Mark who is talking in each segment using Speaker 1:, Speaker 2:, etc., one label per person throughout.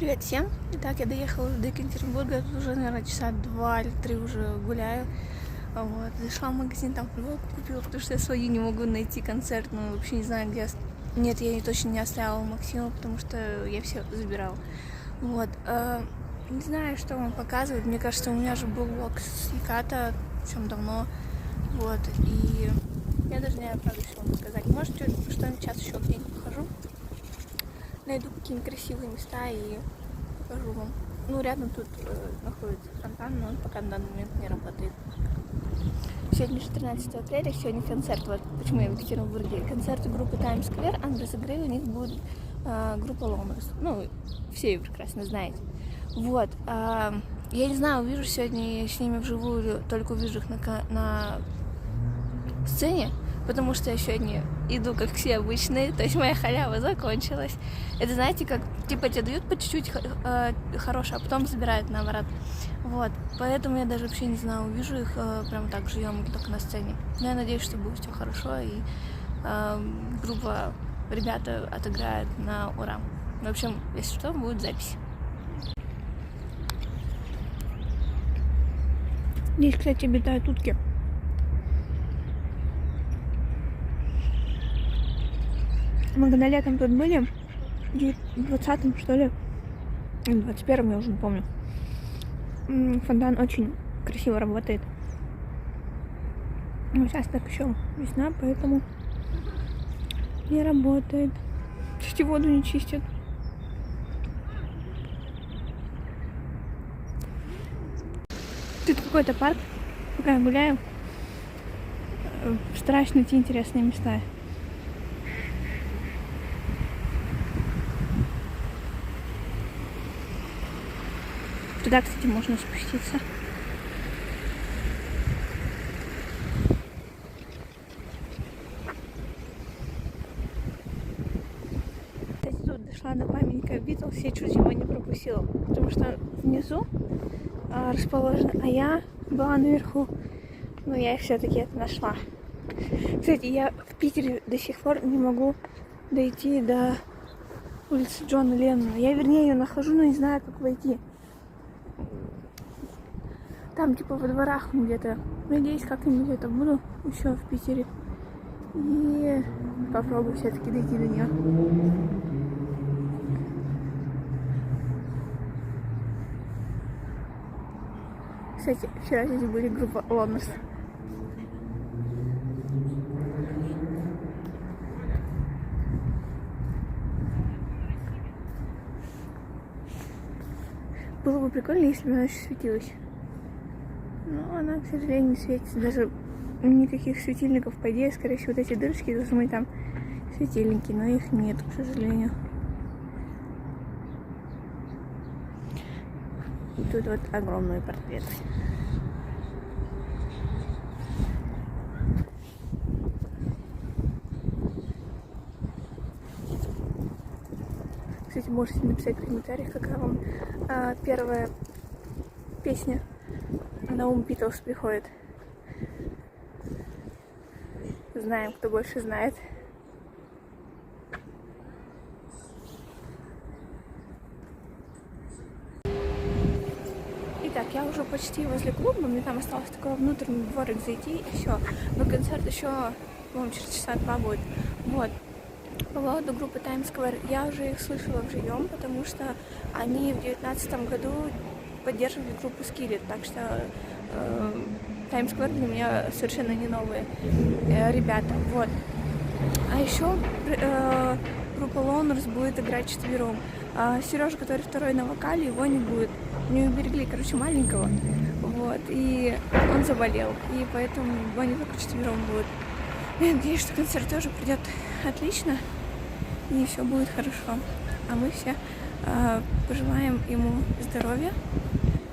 Speaker 1: Привет всем! Итак, я доехала до Екатеринбурга, тут уже, наверное, часа 2 или 3 уже гуляю. Вот. Зашла в магазин, там футболку купила, потому что я свою не могу найти концертную, вообще не знаю, где. Нет, я ее точно не оставила у Максима, потому что я все забирала. Вот. Не знаю, что вам показывать. Мне кажется, у меня же был влог с Еката, причем давно. Вот. И я даже не знаю, правда, что вам сказать. Может, что-нибудь сейчас еще где-нибудь покажу. Найду какие-нибудь красивые места и покажу вам. Ну, рядом тут находится фонтан, но он пока на данный момент не работает. Сегодня же 13 апреля, сегодня концерт. Вот почему я в Екатеринбурге. Концерт группы Times Square, а на разогреве у них будет группа Ломерс. Ну, все ее прекрасно знаете. Вот. Я не знаю, увижу сегодня с ними вживую или только увижу их на сцене. Потому что я сегодня иду, как все обычные, то есть моя халява закончилась. Это, знаете, как, типа, тебе дают по чуть-чуть хорошее, а потом забирают наоборот. Вот, поэтому я даже вообще не знаю, увижу их прям так живем или только на сцене. Но я надеюсь, что будет все хорошо, и группа, ребята отыграют на ура. В общем, если что, будет запись. Здесь, кстати, обитают утки. Мы когда летом тут были, в 20-м, что ли, или 21-м, я уже не помню. Фонтан очень красиво работает. Но сейчас так еще весна, поэтому не работает. Кстати, воду не чистят. Тут какой-то парк, пока я гуляю. Стараюсь найти интересные места. Туда, кстати, можно спуститься. Кстати, тут дошла до памятника Битлз, я чуть его не пропустила, потому что внизу расположена, а я была наверху. Но я все-таки это нашла. Кстати, я в Питере до сих пор не могу дойти до улицы Джона Леннона. Я, вернее, ее нахожу, но не знаю, как войти. Там типа во дворах где-то. Надеюсь, как-нибудь это буду еще в Питере. И попробую все-таки дойти до нее. Кстати, вчера здесь были группа Ломерс. Было бы прикольно, если бы она еще светилась. Но она, к сожалению, не светится. Даже никаких светильников, по идее, скорее всего, вот эти дырочки должны быть там светильники, но их нет, к сожалению. И тут вот огромный портрет. Кстати, можете написать в комментариях, какая вам первая песня на ум Битлз приходит. Знаем, кто больше знает. Итак, я уже почти возле клуба, мне там осталось такой внутренний дворик зайти, и все. Но концерт еще, по-моему, через часа 2 будет. Вот. По поводу группы Times Square, я уже их слышала вживем, потому что они в 2019 году поддерживали группу Skillet, так что Times Square для меня совершенно не новые ребята. Вот. А еще группа Loners будет играть четвером. Сережа, который второй на вокале, его не будет. Не уберегли, короче, маленького. Вот. И он заболел. И поэтому они только четвером будут. Я надеюсь, что концерт тоже придет отлично. И все будет хорошо. А мы все пожелаем ему здоровья,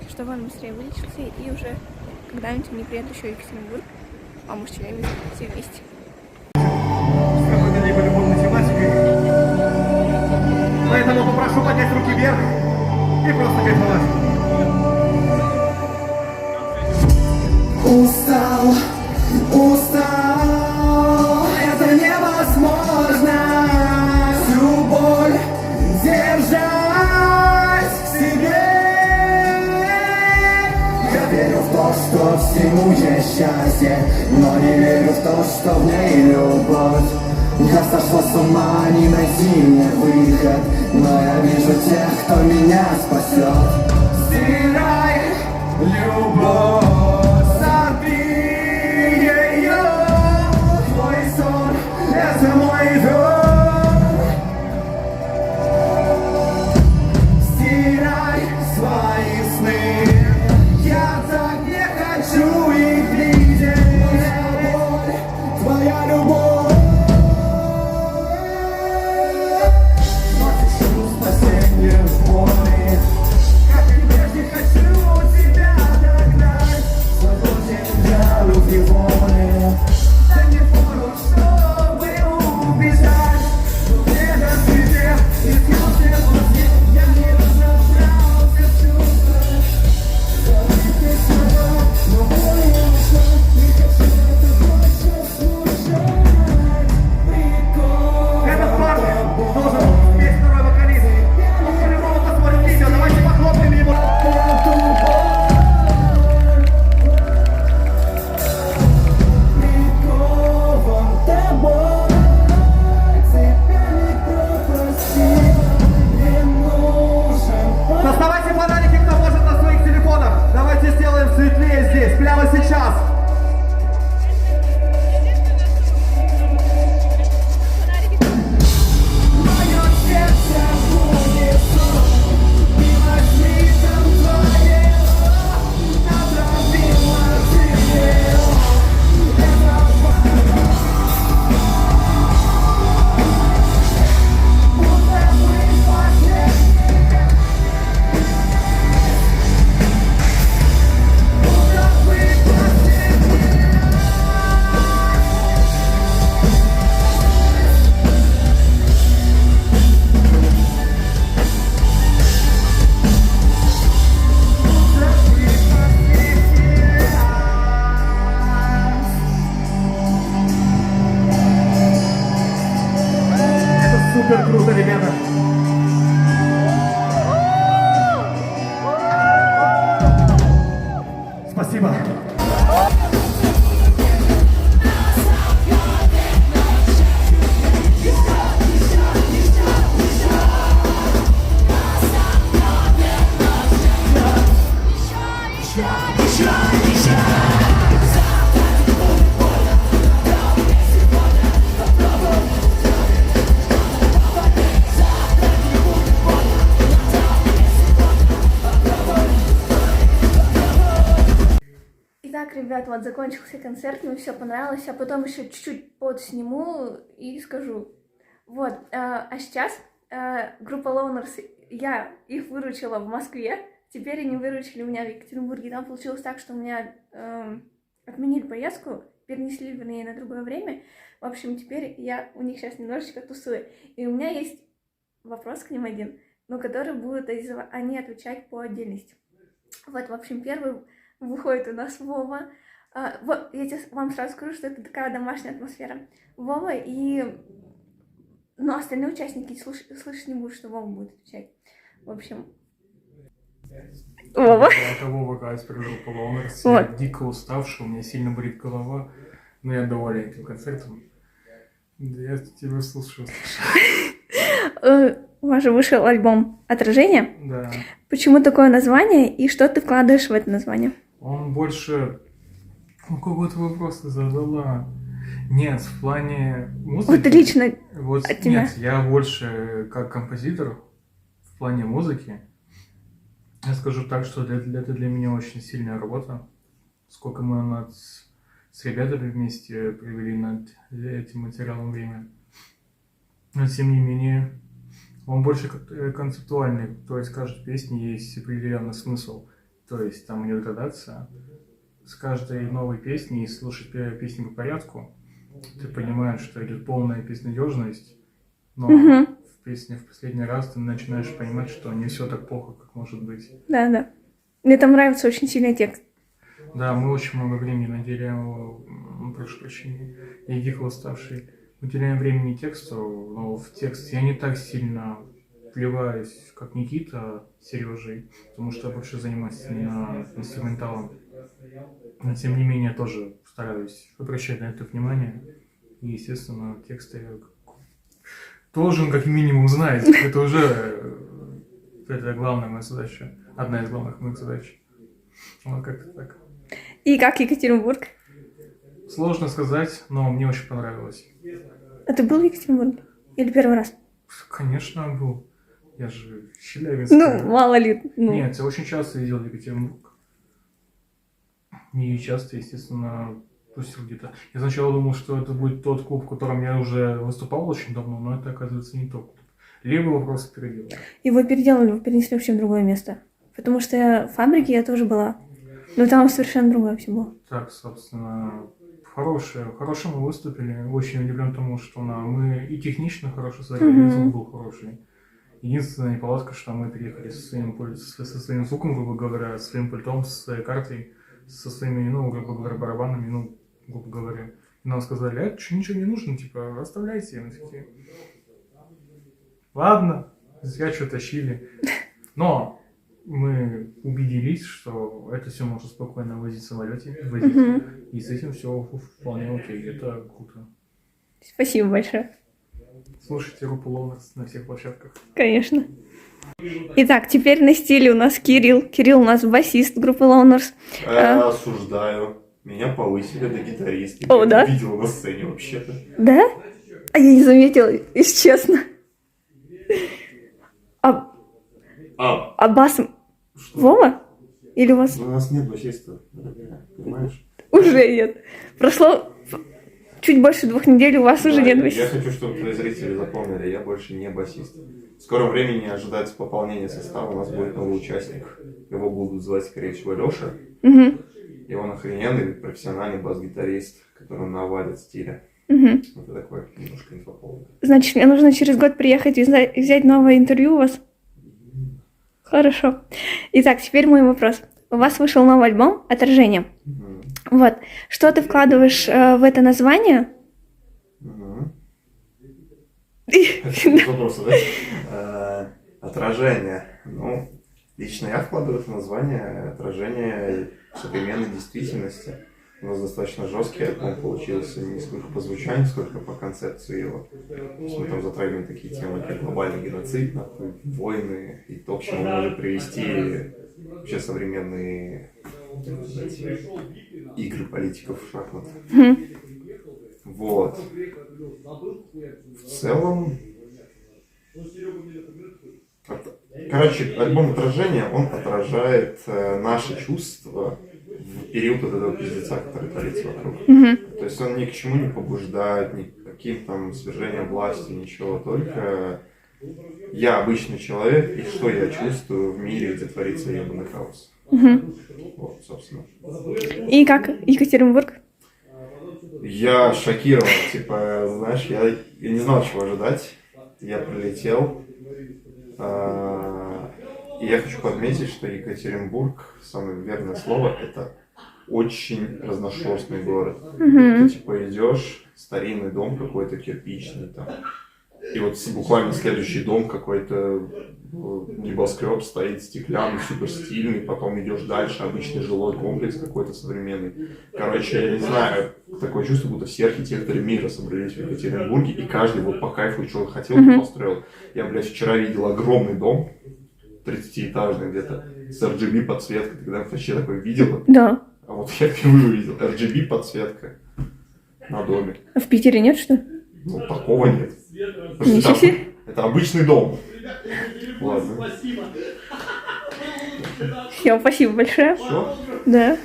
Speaker 1: чтобы он быстрее вылечился и уже когда-нибудь они приедут еще в Екатеринбург, а мы в Челябинск все вместе.
Speaker 2: Работали по любому тематике. Поэтому попрошу поднять руки вверх и просто кайфовать. Устал, это невозможно. Всю боль держать.
Speaker 3: то, что всему есть счастье, но не верю в то, что в ней любовь. Я сошла с ума, не найти мне выход, но я вижу тех, кто меня спасет. Стирай любовь, сорви ее. Твой сон — это мой дом. Стирай свои сны. Я так не хочу их видеть. Моя боль, твоя любовь. Носишь спасение в боли. Как и прежде хочу тебя догнать. Свободен я любви воли. Да не пору, чтобы убежать. Но где на свете и смелся возьми. Я не разобрался в чувствах. Забытые слова, но более ушла. Не хочу это больше слушать. Прикол.
Speaker 2: Этот парень должен спеть второй вокалист. Он по-любому посмотрит видео, давайте похлопаем ему.
Speaker 3: Прикован тобой, тебя не пропустить, не нужен.
Speaker 2: Доставайте фонарики, кто может, на своих телефонах. Давайте сделаем светлее здесь, прямо сейчас.
Speaker 3: Мое сердце будет сон, и возьми там твое, отравила тебе. Будто мы последние, будто мы последние.
Speaker 2: Это супер круто, ребята. Спасибо.
Speaker 1: Итак, ребят, вот закончился концерт, мне все понравилось, а потом еще чуть-чуть подсниму и скажу. Вот, а сейчас группа Loners, я их выручила в Москве, теперь они выручили меня в Екатеринбурге. Там получилось так, что у меня отменили поездку, перенесли, вернее, на другое время. В общем, теперь я у них сейчас немножечко тусую. И у меня есть вопрос к ним один, но который будут они отвечать по отдельности. Вот, в общем, первый выходит у нас Вова. Вот, я вам сразу скажу, что это такая домашняя атмосфера. Вова и... Но остальные участники слышать не будут, что Вова будет отвечать. В общем... Вова.
Speaker 4: Это Вова Каспер, группа Loners.
Speaker 1: Вот.
Speaker 4: Я дико уставший, у меня сильно болит голова, но я доволен этим концертом. Да я тебя слушаю.
Speaker 1: У вас же вышел альбом «Отражение».
Speaker 4: Да.
Speaker 1: Почему такое название и что ты вкладываешь в это название?
Speaker 4: Он больше... Какой ты вопрос ты задала? Нет, в плане музыки...
Speaker 1: Вот лично
Speaker 4: Вот,
Speaker 1: от тебя.
Speaker 4: нет, я больше как композитор в плане музыки. Я скажу так, что это для меня очень сильная работа. Сколько мы с ребятами вместе провели над этим материалом время. Но тем не менее, он больше концептуальный. То есть в каждой песне есть определенный смысл. То есть там идет градация. С каждой новой песней, если слушать песни по порядку, ты понимаешь, что идет полная безнадежность. Но в песне в последний раз ты начинаешь понимать, что не все так плохо, как может быть.
Speaker 1: Да. Мне там нравится очень сильный текст.
Speaker 4: Да, мы очень много времени уделяем, прошу прощения, я дико уставший, уделяем времени тексту, но в тексте я не так сильно вливаюсь, как Никита с Сережей, потому что я больше занимаюсь именно инструменталом. Но тем не менее тоже стараюсь обращать на это внимание. И, естественно, тексты я должен как минимум знать. Это уже это главная моя задача. Одна из главных моих задач. Вот как-то так.
Speaker 1: И как Екатеринбург?
Speaker 4: Сложно сказать, но мне очень понравилось.
Speaker 1: А ты был в Екатеринбурге? Или первый раз?
Speaker 4: Конечно, был. Я же Челябинская.
Speaker 1: Ну, мало ли. Ну.
Speaker 4: Нет, я очень часто ездил в Екатеринбург. Не часто, естественно, тусил где-то. Я сначала думал, что это будет тот клуб, в котором я уже выступал очень давно, но это, оказывается, не тот клуб. Либо вы просто переделали.
Speaker 1: Его переделали, его перенесли вообще в другое место. Потому что в фабрике я тоже была. Но там совершенно другое все было.
Speaker 4: Так, собственно, хорошие мы выступили. Очень удивлен тому, что мы и технично хорошо сыграли, и звук был хороший. Единственная неполадка, что мы приехали со своим звуком, грубо говоря, со своим пультом, с своей картой, со своими, грубо говоря, барабанами, грубо говоря. И нам сказали, ничего не нужно, типа, оставляйте. И мы такие, ладно, зря что тащили. Но мы убедились, что это все можно спокойно возить в самолете, и с этим все вполне окей, это круто.
Speaker 1: Спасибо большое.
Speaker 4: Слушайте группу Loners на всех площадках.
Speaker 1: Конечно. Итак, теперь на стиле у нас Кирилл. Кирилл у нас басист группы Loners.
Speaker 5: Осуждаю. Меня повысили до гитариста.
Speaker 1: О, да?
Speaker 5: Видел на сцене вообще-то.
Speaker 1: Да? А я не заметила, если честно. А бас
Speaker 5: Что?
Speaker 1: Вова? Или у вас
Speaker 5: У нас нет басиста, понимаешь?
Speaker 1: уже нет? Прошло чуть больше 2 недель, у вас уже нет
Speaker 5: Я
Speaker 1: басиста.
Speaker 5: хочу, чтобы твои зрители запомнили, я больше не басист. В скором времени ожидается пополнение состава, у нас будет новый участник. Его будут звать, скорее всего, Леша.
Speaker 1: Угу.
Speaker 5: И он охрененный, профессиональный бас-гитарист, который навалит стиля.
Speaker 1: Угу.
Speaker 5: Это такое немножко инфоповод.
Speaker 1: Значит, мне нужно через год приехать и взять новое интервью у вас? Хорошо. Итак, теперь мой вопрос. У вас вышел новый альбом «Отражение». Вот. Что ты вкладываешь в это название?
Speaker 5: Вопросы, да? Отражение. Ну, лично я вкладываю это название «Отражение современной действительности». У нас достаточно жесткий альбом получился, не сколько по звучанию, сколько по концепции его. То есть мы там затрагиваем такие темы, как глобальный геноцид, войны и то, к чему может привести вообще современные эти, игры политиков в шахматы. Вот. В целом... Короче, альбом «Отражение», он отражает наши чувства в период вот этого пиздеца, который творится вокруг. То есть он ни к чему не побуждает, ни к каким там свержениям власти, ничего, только я обычный человек, и что я чувствую в мире, где творится ебаный хаос. Вот, собственно.
Speaker 1: И как Екатеринбург?
Speaker 5: Я шокирован, типа, знаешь, я не знал, чего ожидать. Я прилетел. И я хочу подметить, что Екатеринбург, самое верное слово, это очень разношерстный город. Ты типа идешь, старинный дом какой-то кирпичный там. И вот буквально следующий дом какой-то небоскреб стоит стеклянный, супер стильный, потом идешь дальше, обычный жилой комплекс какой-то современный. Короче, я не знаю, такое чувство, будто все архитекторы мира собрались в Екатеринбурге, и каждый вот по кайфу, что он хотел, построил. Я, блядь, вчера видел огромный дом, 30-этажный где-то, с RGB подсветкой. Ты когда вообще такое видела?
Speaker 1: Да.
Speaker 5: А вот я впервые увидел RGB подсветка на доме.
Speaker 1: А в Питере нет, что ли?
Speaker 5: Ну, такого нет.
Speaker 1: Ничего себе.
Speaker 5: Это обычный дом. Ладно.
Speaker 1: Все, спасибо большое.
Speaker 5: Все?
Speaker 1: Да.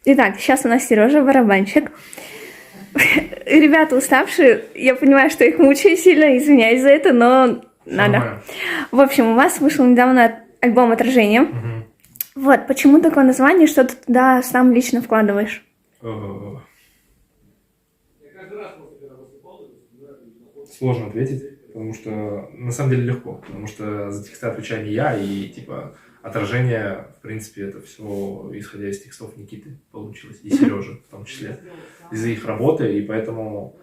Speaker 1: Итак, сейчас у нас Сережа, барабанщик. Ребята уставшие, я понимаю, что их мучаю сильно, извиняюсь за это, но надо. В общем, у вас вышел недавно альбом «Отражение». Вот, почему такое название, что ты туда сам лично вкладываешь?
Speaker 6: Сложно ответить, потому что на самом деле легко, потому что за тексты отвечаю не я, и типа «Отражение», в принципе, это все исходя из текстов Никиты получилось, и Сережи в том числе, из-за их работы, и поэтому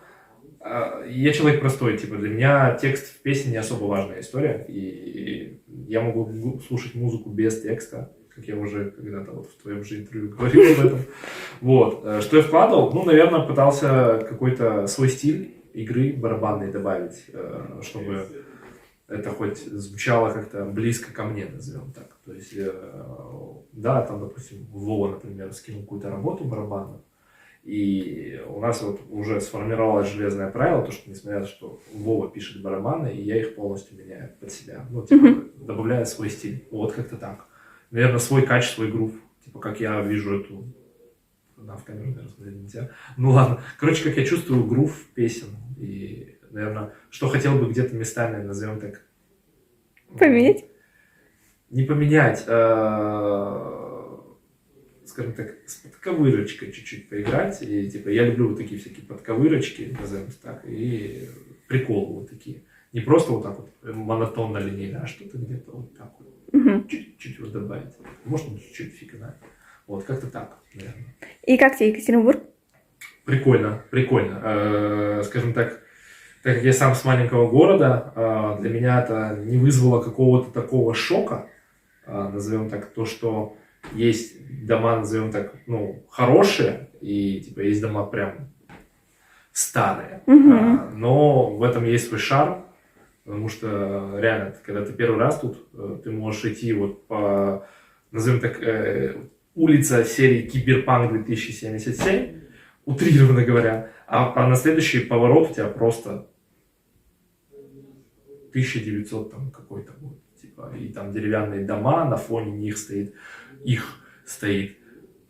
Speaker 6: Я человек простой, типа, для меня текст в песне не особо важная история, и я могу слушать музыку без текста, как я уже когда-то вот в твоем же интервью говорил об этом. Вот. Что я вкладывал? Ну, наверное, пытался какой-то свой стиль игры барабанной добавить, чтобы это хоть звучало как-то близко ко мне, назовем так. То есть, да, там, допустим, Вова, например, скинул какую-то работу барабанную, и у нас вот уже сформировалось железное правило, то, что несмотря на то, что Вова пишет барабаны, и я их полностью меняю под себя. Ну, типа, добавляю свой стиль. Вот как-то так. Наверное, свой кач, свой грув. Типа, как я вижу эту... Да, в камеру, наверное, смотреть нельзя. Ну ладно. Короче, как я чувствую грув песен. И, наверное, что хотел бы где-то местами, назовем так...
Speaker 1: Поменять?
Speaker 6: Не поменять, скажем так, с подковырочкой чуть-чуть поиграть. И, типа, я люблю вот такие всякие подковырочки, назовем так, и приколы вот такие. Не просто вот так вот монотонно линейно, а что-то где-то вот так вот. Чуть-чуть вот добавить. Может, чуть-чуть, фиг знает. Вот, как-то так, наверное.
Speaker 1: И как тебе Екатеринбург?
Speaker 6: Прикольно, прикольно. Скажем так как я сам с маленького города, для меня это не вызвало какого-то такого шока, назовем так, то, что есть дома, назовем так, ну, хорошие, и типа есть дома прям старые. Но в этом есть свой шарм, потому что реально, когда ты первый раз тут, ты можешь идти вот по, назовем так, улица серии Киберпанк 2077, утрированно говоря, а на следующий поворот у тебя просто 1900 там какой-то вот, типа, и там деревянные дома, на фоне них стоит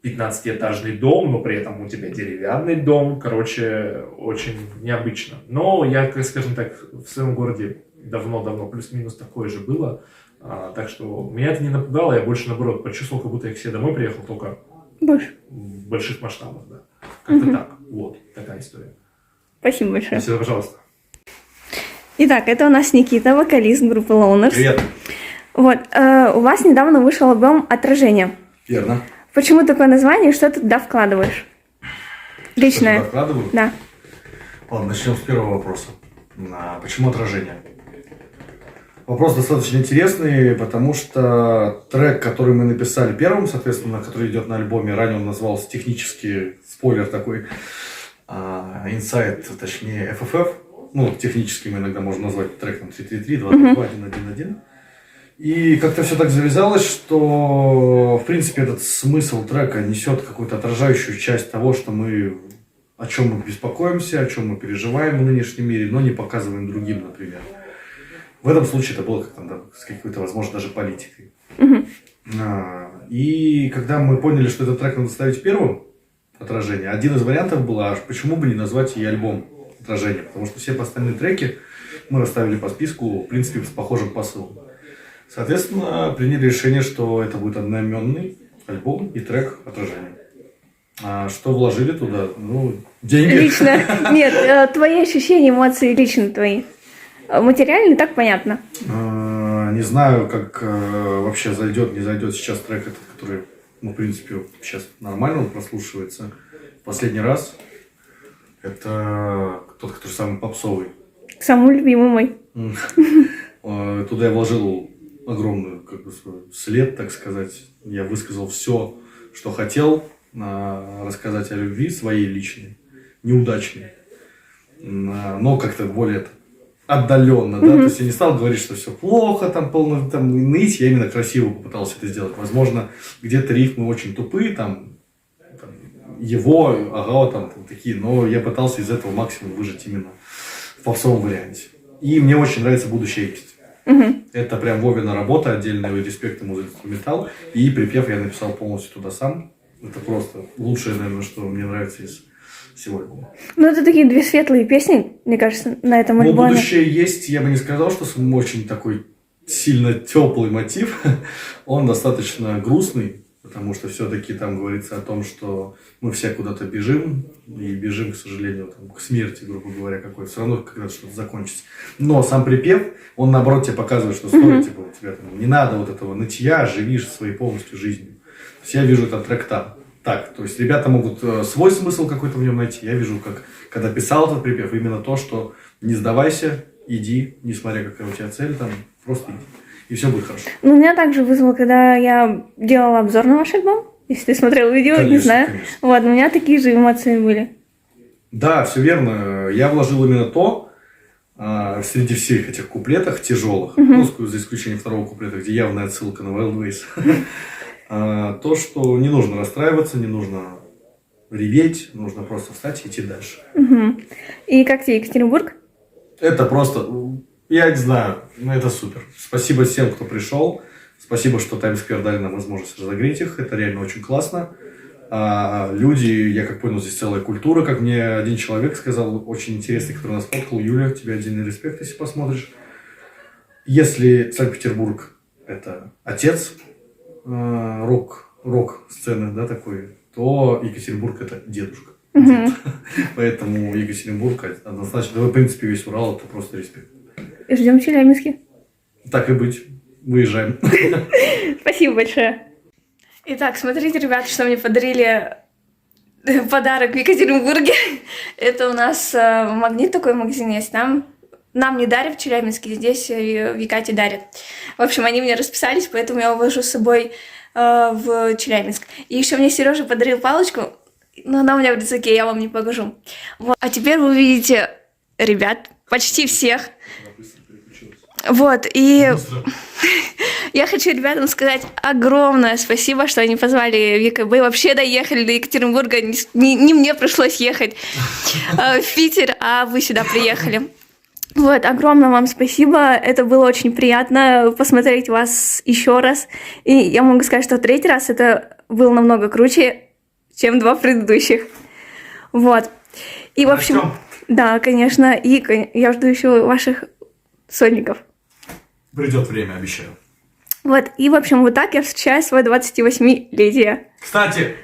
Speaker 6: 15-этажный дом, но при этом у тебя деревянный дом, короче, очень необычно. Но я, скажем так, в своем городе давно-давно плюс-минус такое же было, так что меня это не напугало, я больше, наоборот, почувствовал, как будто я к себе домой приехал, только в больших масштабах, да. Как-то так, вот, такая история.
Speaker 1: Спасибо большое.
Speaker 6: Спасибо, пожалуйста.
Speaker 1: Итак, это у нас Никита, вокалист группы Loners.
Speaker 7: Привет.
Speaker 1: Вот, у вас недавно вышел альбом «Отражение».
Speaker 7: Верно.
Speaker 1: Почему такое название и что ты туда вкладываешь? Личное.
Speaker 7: Что туда вкладываю?
Speaker 1: Да.
Speaker 7: Ладно, начнем с первого вопроса. Почему отражение? Вопрос достаточно интересный, потому что трек, который мы написали первым, соответственно, который идет на альбоме, ранее он назывался технически, спойлер такой, Inside, точнее FFF. Ну, технически мы иногда можем назвать треком 333, 222, 111. И как-то все так завязалось, что, в принципе, этот смысл трека несет какую-то отражающую часть того, что мы, о чем мы беспокоимся, о чем мы переживаем в нынешнем мире, но не показываем другим, например. В этом случае это было как-то, да, с какой-то, возможно, даже политикой. И когда мы поняли, что этот трек надо ставить первым, отражение, один из вариантов был, а почему бы не назвать и альбом «Отражение», потому что все остальные треки мы расставили по списку, в принципе, с похожим посылом. Соответственно, приняли решение, что это будет одноименный альбом и трек «Отражение». А что вложили туда? Ну, деньги.
Speaker 1: Лично. Нет, твои ощущения, эмоции лично твои. Материально так понятно.
Speaker 7: Не знаю, как вообще зайдет, не зайдет сейчас трек этот, который, ну, в принципе, сейчас нормально он прослушивается. Последний раз. Это тот, который самый попсовый.
Speaker 1: Самый любимый мой.
Speaker 7: Туда я вложил огромный, как бы, свой след, так сказать. Я высказал все, что хотел рассказать о любви своей личной, неудачной, но как-то более отдаленно, да, то есть я не стал говорить, что все плохо, там полно, там ныть, я именно красиво попытался это сделать. Возможно, где-то рифмы очень тупые, там его, ага, там такие, но я пытался из этого максимум выжать именно в попсовом варианте. И мне очень нравится «Будущее есть». Это прям Вовина работа, отдельный респект ему за инструментал. И припев я написал полностью туда сам. Это просто лучшее, наверное, что мне нравится из всего альбома.
Speaker 1: Ну, это такие две светлые песни, мне кажется, на этом
Speaker 7: Но
Speaker 1: альбоме.
Speaker 7: «Будущее есть», я бы не сказал, что очень такой сильно теплый мотив. Он достаточно грустный, потому что все-таки там говорится о том, что мы все куда-то бежим, и бежим, к сожалению, там, к смерти, грубо говоря, какой-то. Все равно когда-то что-то закончится. Но сам припев, он наоборот тебе показывает, что стоит, типа, у тебя там, не надо вот этого нытья, живи своей полностью жизнью. То есть я вижу этот трек там. так. То есть ребята могут свой смысл какой-то в нем найти. Я вижу, как когда писал этот припев, именно то, что не сдавайся, иди, несмотря какая у тебя цель, там, просто иди. И все будет хорошо.
Speaker 1: Ну, меня также вызвало, когда я делала обзор на ваш альбом. Если ты смотрел видео,
Speaker 7: Конечно,
Speaker 1: не знаю.
Speaker 7: конечно.
Speaker 1: Вот, у меня такие же эмоции были.
Speaker 7: Да, все верно. Я вложил именно то, среди всех этих куплетов тяжелых, ну, за исключением второго куплета, где явная отсылка на Wild Ways, то, что не нужно расстраиваться, не нужно реветь, нужно просто встать и идти дальше.
Speaker 1: И как тебе Екатеринбург?
Speaker 7: Это просто, я не знаю, но это супер. Спасибо всем, кто пришел. Спасибо, что Таймс-сквер дали нам возможность разогреть их. Это реально очень классно. Люди, я как понял, здесь целая культура. Как мне один человек сказал, очень интересный, который нас фоткал. Юля, тебе отдельный респект, если посмотришь. Если Санкт-Петербург – это отец рок-сцены, да, такой, то Екатеринбург – это дедушка. Поэтому Екатеринбург однозначно, да, в принципе, весь Урал – это просто респект.
Speaker 1: Ждем в Челябинске.
Speaker 7: Так и быть. Выезжаем.
Speaker 1: Спасибо большое. Итак, смотрите, ребята, что мне подарили подарок в Екатеринбурге. Это у нас Магнит, такой магазин есть. Нам не дарят в Челябинске, здесь в Екате дарят. В общем, они мне расписались, поэтому я увожу с собой в Челябинск. И еще мне Сережа подарил палочку, но она у меня в рюкзаке, я вам не покажу. Вот. А теперь вы увидите ребят, почти всех. Вот, и я хочу ребятам сказать огромное спасибо, что они позвали в ЕКБ. Вообще доехали до Екатеринбурга, не мне пришлось ехать в Питер, а вы сюда приехали. Вот, огромное вам спасибо, это было очень приятно посмотреть вас еще раз. И я могу сказать, что третий раз это было намного круче, чем 2 предыдущих. Вот, и в общем, да, конечно, и я жду еще ваших сольников.
Speaker 7: Придет время, обещаю.
Speaker 1: Вот, и, в общем, вот так я встречаю свое 28-летие.
Speaker 7: Кстати,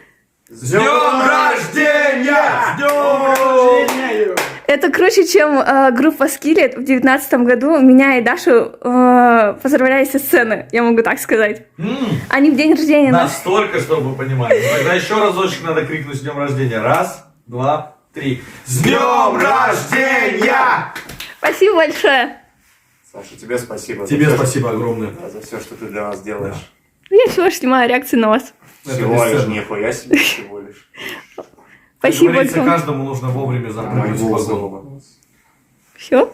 Speaker 5: С днем рождения! С днем рождения!
Speaker 1: Это круче, чем группа Skillet в 2019 году меня и Дашу поздравляли со сцены, я могу так сказать. Они в день рождения нас...
Speaker 3: Настолько, чтобы вы понимали. Тогда еще разочек надо крикнуть с днем рождения. 1, 2, 3. С днем рождения!
Speaker 1: Спасибо большое.
Speaker 5: Саша, тебе спасибо.
Speaker 7: тебе
Speaker 5: за всё,
Speaker 7: спасибо огромное.
Speaker 5: за все, что ты для нас делаешь.
Speaker 1: Я всего лишь снимаю реакции на вас.
Speaker 5: Всего лишь, нихуя себе, всего лишь.
Speaker 1: Спасибо
Speaker 7: Как говорится,
Speaker 1: большое.
Speaker 7: каждому нужно вовремя запрыгнуть в погоду.
Speaker 1: Все?